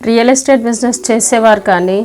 Real estate business చేసేవారు కానీ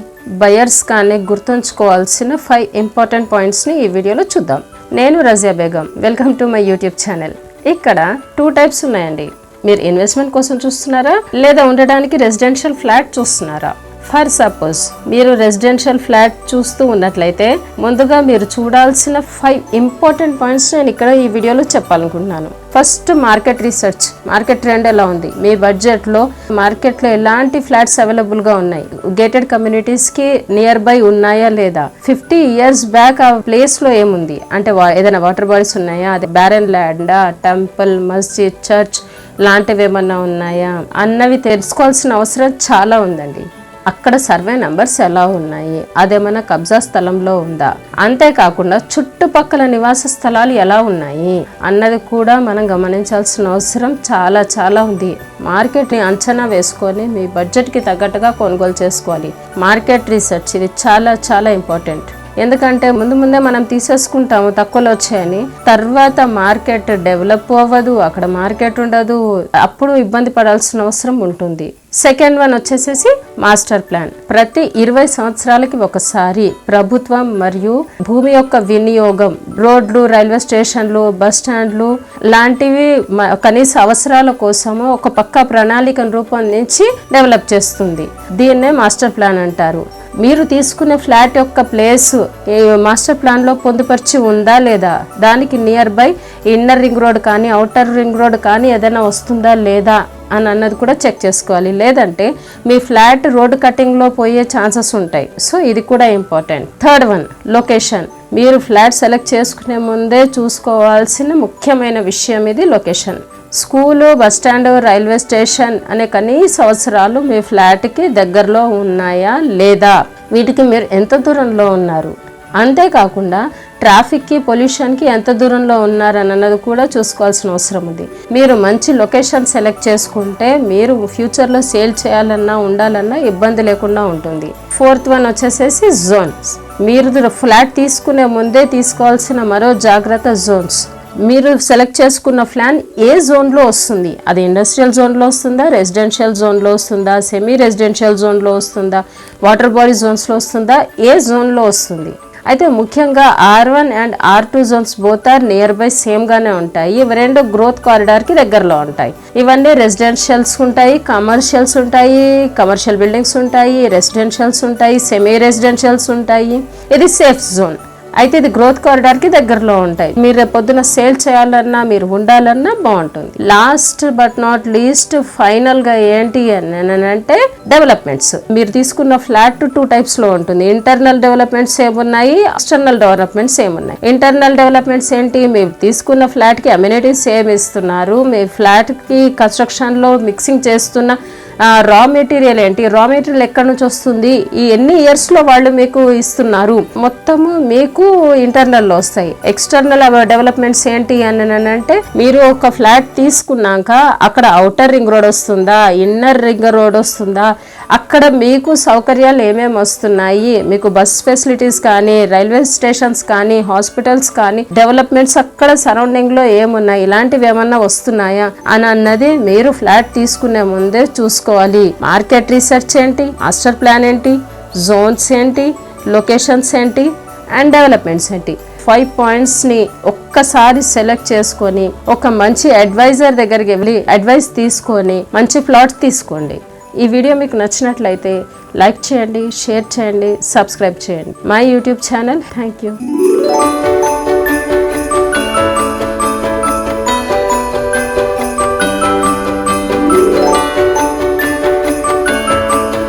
buyers కానీ గుర్తుంచుకోవాల్సిన 5 ఇంపార్టెంట్ పాయింట్స్ని ఈ వీడియోలో చూద్దాం. నేను Razia Begum, welcome to my YouTube channel. ఇక్కడ 2 టైప్స్ ఉన్నాయండి. మీరు ఇన్వెస్ట్మెంట్ కోసం చూస్తున్నారా లేదా ఉండడానికి రెసిడెన్షియల్ ఫ్లాట్ చూస్తున్నారా? ఫర్ సపోజ్ మీరు రెసిడెన్షియల్ ఫ్లాట్ చూస్తూ ఉన్నట్లయితే ముందుగా మీరు చూడాల్సిన 5 ఇంపార్టెంట్ పాయింట్స్ నేను ఇక్కడ ఈ వీడియోలో చెప్పాలనుకుంటున్నాను. First, market research. Market trend ఎలా ఉంది, మీ బడ్జెట్లో మార్కెట్లో ఎలాంటి ఫ్లాట్స్ అవైలబుల్గా ఉన్నాయి, గేటెడ్ కమ్యూనిటీస్కి నియర్ బై ఉన్నాయా లేదా, 50 years బ్యాక్ ఆ ప్లేస్లో ఏముంది, అంటే ఏదైనా వాటర్ బాడీస్ ఉన్నాయా, అది బ్యారన్ ల్యాండా, టెంపుల్, మస్జిద్, చర్చ్ లాంటివి ఏమన్నా ఉన్నాయా అన్నవి తెలుసుకోవాల్సిన అవసరం చాలా ఉందండి. అక్కడ సర్వే నంబర్స్ ఎలా ఉన్నాయి, అదేమైనా కబ్జా స్థలంలో ఉందా, అంతేకాకుండా చుట్టుపక్కల నివాస స్థలాలు ఎలా ఉన్నాయి అన్నది కూడా మనం గమనించాల్సిన అవసరం చాలా చాలా ఉంది. మార్కెట్ని అంచనా వేసుకొని మీ బడ్జెట్కి తగ్గట్టుగా కొనుగోలు చేసుకోవాలి. మార్కెట్ రీసెర్చ్ ఇది చాలా చాలా ఇంపార్టెంట్. ఎందుకంటే ముందే మనం తీసేసుకుంటాము తక్కువలో వచ్చాయని, తర్వాత మార్కెట్ డెవలప్ అవ్వదు, అక్కడ మార్కెట్ ఉండదు, అప్పుడు ఇబ్బంది పడాల్సిన అవసరం ఉంటుంది. సెకండ్ వన్ వచ్చేసేసి మాస్టర్ ప్లాన్. ప్రతి 20 సంవత్సరాలకి ఒకసారి ప్రభుత్వం మరియు భూమి యొక్క వినియోగం, రోడ్లు, రైల్వే స్టేషన్లు, బస్ స్టాండ్లు లాంటివి కనీస అవసరాల కోసము ఒక పక్కా ప్రణాళికను రూపొందించి డెవలప్ చేస్తుంది. దీన్నే మాస్టర్ ప్లాన్ అంటారు. మీరు తీసుకునే ఫ్లాట్ యొక్క ప్లేస్ మాస్టర్ ప్లాన్లో పొందుపరిచి ఉందా లేదా, దానికి near by inner ring road కానీ అవుటర్ రింగ్ రోడ్ కానీ ఏదైనా వస్తుందా లేదా అని అన్నది కూడా చెక్ చేసుకోవాలి. లేదంటే మీ ఫ్లాట్ రోడ్ కటింగ్లో పోయే ఛాన్సెస్ ఉంటాయి. సో ఇది కూడా ఇంపార్టెంట్. Third one, location. మీరు ఫ్లాట్ సెలెక్ట్ చేసుకునే ముందే చూసుకోవాల్సిన ముఖ్యమైన విషయం ఇది location. School, bus stand, railway station అనే కనీస అవసరాలు మీ ఫ్లాట్కి దగ్గరలో ఉన్నాయా లేదా, వీటికి మీరు ఎంత దూరంలో ఉన్నారు, అంతేకాకుండా ట్రాఫిక్కి, పొల్యూషన్కి ఎంత దూరంలో ఉన్నారన్నది కూడా చూసుకోవాల్సిన అవసరం ఉంది. మీరు మంచి లొకేషన్ సెలెక్ట్ చేసుకుంటే మీరు ఫ్యూచర్లో సేల్ చేయాలన్నా ఉండాలన్నా ఇబ్బంది లేకుండా ఉంటుంది. ఫోర్త్ వన్ వచ్చేసేసి జోన్స్. మీరు ఫ్లాట్ తీసుకునే ముందే తీసుకోవాల్సిన మరో జాగ్రత్త జోన్స్. మీరు సెలెక్ట్ చేసుకున్న ప్లాన్ ఏ జోన్లో వస్తుంది, అది ఇండస్ట్రియల్ జోన్లో వస్తుందా, రెసిడెన్షియల్ జోన్లో వస్తుందా, సెమీ రెసిడెన్షియల్ జోన్లో వస్తుందా, వాటర్ బాడీ జోన్స్లో వస్తుందా, ఏ జోన్లో వస్తుంది. అయితే ముఖ్యంగా R1 and R2 zones both are near by సేమ్గానే ఉంటాయి. ఇవి రెండు గ్రోత్ కారిడార్కి దగ్గరలో ఉంటాయి. ఇవన్నీ రెసిడెన్షియల్స్ ఉంటాయి, కమర్షియల్స్ ఉంటాయి, కమర్షియల్ బిల్డింగ్స్ ఉంటాయి, రెసిడెన్షియల్స్ ఉంటాయి, సెమీ రెసిడెన్షియల్స్ ఉంటాయి. ఇది సేఫ్ జోన్. అయితే ఇది గ్రోత్ కారిడార్కి దగ్గరలో ఉంటాయి. మీరు పొద్దున సేల్ చేయాలన్నా, మీరు ఉండాలన్నా బాగుంటుంది. లాస్ట్ బట్ నాట్ లీస్ట్, ఫైనల్గా ఏంటి అని అంటే డెవలప్మెంట్స్. మీరు తీసుకున్న ఫ్లాట్ 2 టైప్స్లో ఉంటుంది. ఇంటర్నల్ డెవలప్మెంట్స్ ఏమున్నాయి, ఎక్స్టర్నల్ డెవలప్మెంట్స్ ఏమున్నాయి. ఇంటర్నల్ డెవలప్మెంట్స్ ఏంటి, మీరు తీసుకున్న ఫ్లాట్కి అమ్యూనిటీస్ ఏమి ఇస్తున్నారు, మీ ఫ్లాట్కి కన్స్ట్రక్షన్లో మిక్సింగ్ చేస్తున్న రా మెటీరియల్ ఏంటి, రా మెటీరియల్ ఎక్కడి నుంచి వస్తుంది, ఈ ఎన్ని ఇయర్స్లో వాళ్ళు మీకు ఇస్తున్నారు, మొత్తము మీకు ఇంటర్నల్లో వస్తాయి. ఎక్స్టర్నల్ డెవలప్మెంట్స్ ఏంటి అని అంటే మీరు ఒక ఫ్లాట్ తీసుకున్నాక అక్కడ అవుటర్ రింగ్ రోడ్ వస్తుందా, ఇన్నర్ రింగ్ రోడ్ వస్తుందా, అక్కడ మీకు సౌకర్యాలు ఏమేమి వస్తున్నాయి, మీకు బస్ ఫెసిలిటీస్ కానీ, రైల్వే స్టేషన్స్ కానీ, హాస్పిటల్స్ కానీ, డెవలప్మెంట్స్ అక్కడ సరౌండింగ్లో ఏమున్నాయి, ఇలాంటివి ఏమన్నా వస్తున్నాయా అని అన్నది మీరు ఫ్లాట్ తీసుకునే ముందే చూసుకోవాలి. మార్కెట్ రీసెర్చ్ ఏంటి, మాస్టర్ ప్లాన్ ఏంటి, జోన్స్ ఏంటి, లొకేషన్స్ ఏంటి అండ్ డెవలప్మెంట్స్ ఏంటి, 5 పాయింట్స్ని ఒక్కసారి సెలెక్ట్ చేసుకొని ఒక మంచి అడ్వైజర్ దగ్గరికి వెళ్ళి అడ్వైస్ తీసుకొని మంచి ప్లాట్ తీసుకోండి. ఈ వీడియో మీకు నచ్చినట్లయితే లైక్ చేయండి, షేర్ చేయండి, సబ్స్క్రైబ్ చేయండి my YouTube channel. Thank you.